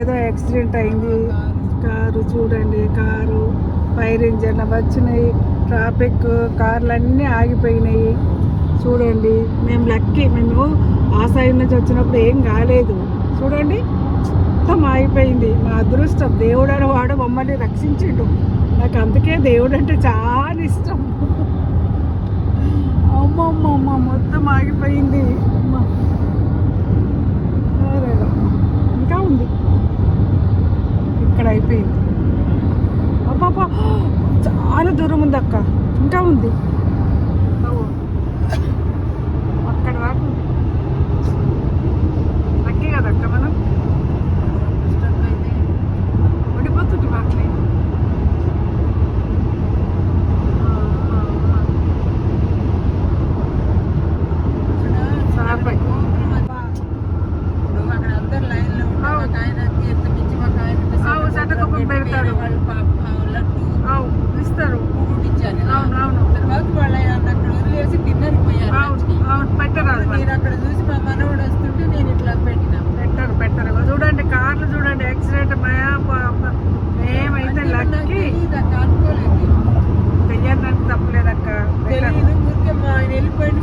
ఏదో యాక్సిడెంట్ అయింది. కారు చూడండి, కారు ఫైర్ ఇంజన్ వచ్చినాయి, ట్రాఫిక్, కార్లన్నీ ఆగిపోయినాయి. చూడండి, మేము లక్కీ, మేము ఆ సైడ్ నుంచి వచ్చినప్పుడు ఏం కాలేదు. చూడండి, మొత్తం ఆగిపోయింది. మా అదృష్టం, దేవుడు అని వాడు మమ్మల్ని రక్షించిండు. నాకు అందుకే దేవుడు అంటే చాలా ఇష్టం. అమ్మమ్మమ్మ, మొత్తం ఆగిపోయింది. ఇంకా ఉంది, ఇక్కడ అయిపోయింది. అబ్బా, చాలా దూరం ఉంది అక్క, ఇంకా ఉంది. అక్కడ దాకా ఉంది. లక్కీ కదక్క మనం, ఉండిపోతుంది మాకు. పెడతారు, ఇస్తారు. అవునవును, పెట్టరాదు. మీరు అక్కడ చూసి మా మనవాడు వస్తుంటే నేను ఇట్లా పెట్టరు. చూడండి, కార్లు చూడండి, యాక్సిడెంట్. మేమైతే లక్కీ, అనుకోలేదు, చెయ్యడానికి తప్పలేదక్క. తెలియదు. ఊరికే ఆయన వెళ్ళిపోయింది,